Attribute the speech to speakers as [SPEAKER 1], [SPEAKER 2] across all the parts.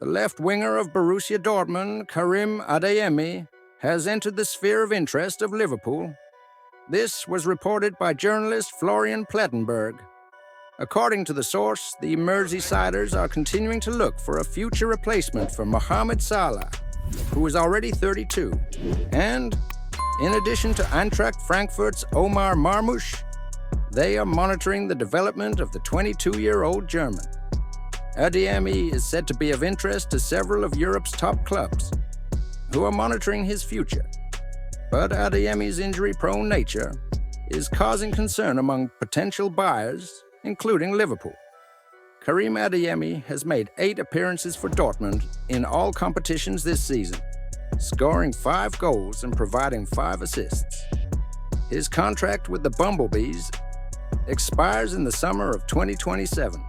[SPEAKER 1] The left winger of Borussia Dortmund, Karim Adeyemi, has entered the sphere of interest of Liverpool. This was reported by journalist Florian Plettenberg. According to the source, the Merseysiders are continuing to look for a future replacement for Mohamed Salah, who is already 32. And, in addition to Eintracht Frankfurt's Omar Marmoush, they are monitoring the development of the 22-year-old German. Adeyemi is said to be of interest to several of Europe's top clubs, who are monitoring his future. But Adeyemi's injury-prone nature is causing concern among potential buyers, including Liverpool. Karim Adeyemi has made 8 appearances for Dortmund in all competitions this season, scoring 5 goals and providing 5 assists. His contract with the Bumblebees expires in the summer of 2027.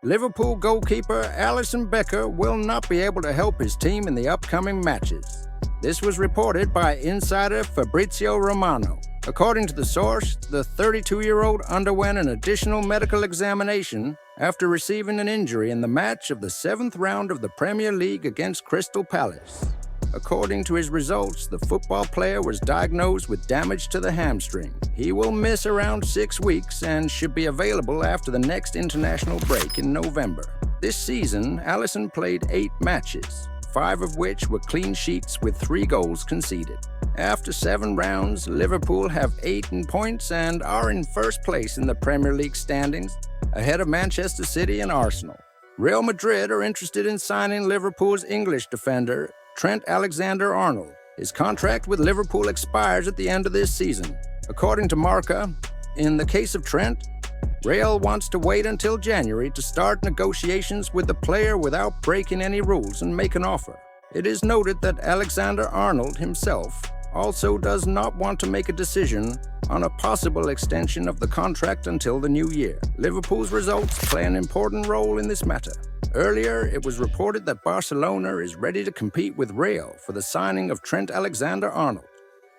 [SPEAKER 1] Liverpool goalkeeper Alisson Becker will not be able to help his team in the upcoming matches. This was reported by insider Fabrizio Romano. According to the source, the 32-year-old underwent an additional medical examination after receiving an injury in the match of the 7th round of the Premier League against Crystal Palace. According to his results, the football player was diagnosed with damage to the hamstring. He will miss around 6 weeks and should be available after the next international break in November. This season, Alisson played 8 matches, 5 of which were clean sheets with 3 goals conceded. After 7 rounds, Liverpool have 18 points and are in first place in the Premier League standings, ahead of Manchester City and Arsenal. Real Madrid are interested in signing Liverpool's English defender, Trent Alexander-Arnold. His contract with Liverpool expires at the end of this season. According to Marca, in the case of Trent, Real wants to wait until January to start negotiations with the player without breaking any rules and make an offer. It is noted that Alexander-Arnold himself also does not want to make a decision on a possible extension of the contract until the new year. Liverpool's results play an important role in this matter. Earlier, it was reported that Barcelona is ready to compete with Real for the signing of Trent Alexander-Arnold.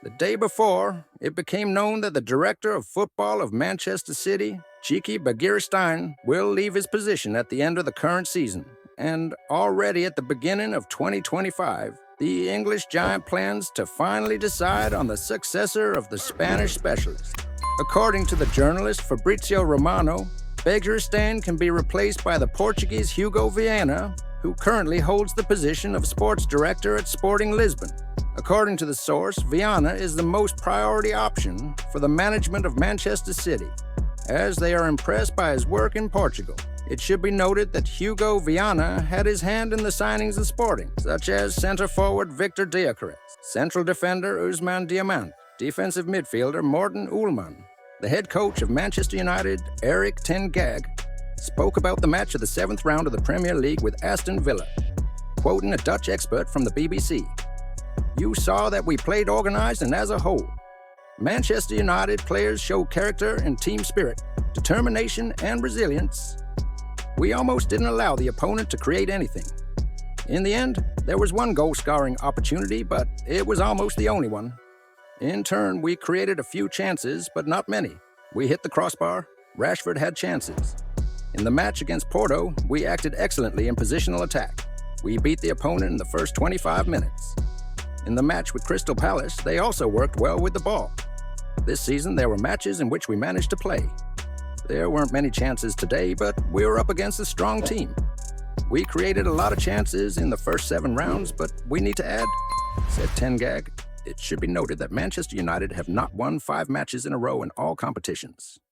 [SPEAKER 1] The day before, it became known that the director of football of Manchester City, Txiki Begiristain, will leave his position at the end of the current season. And already at the beginning of 2025, the English giant plans to finally decide on the successor of the Spanish specialist. According to the journalist Fabrizio Romano, Begiristain can be replaced by the Portuguese Hugo Viana, who currently holds the position of sports director at Sporting Lisbon. According to the source, Viana is the most priority option for the management of Manchester City, as they are impressed by his work in Portugal. It should be noted that Hugo Viana had his hand in the signings of Sporting, such as center-forward Victor Gyökeres, central defender Ousmane Diamant, defensive midfielder Morten Ullmann. The head coach of Manchester United, Erik ten Hag, spoke about the match of the 7th round of the Premier League with Aston Villa, quoting a Dutch expert from the BBC. "You saw that we played organized and as a whole. Manchester United players show character and team spirit, determination and resilience. We almost didn't allow the opponent to create anything. In the end, there was one goal-scoring opportunity, but it was almost the only one. In turn, we created a few chances, but not many. We hit the crossbar. Rashford had chances. In the match against Porto, we acted excellently in positional attack. We beat the opponent in the first 25 minutes. In the match with Crystal Palace, they also worked well with the ball. This season, there were matches in which we managed to play. There weren't many chances today, but we were up against a strong team. We created a lot of chances in the first 7 rounds, but we need to add," said ten Hag. It should be noted that Manchester United have not won 5 matches in a row in all competitions.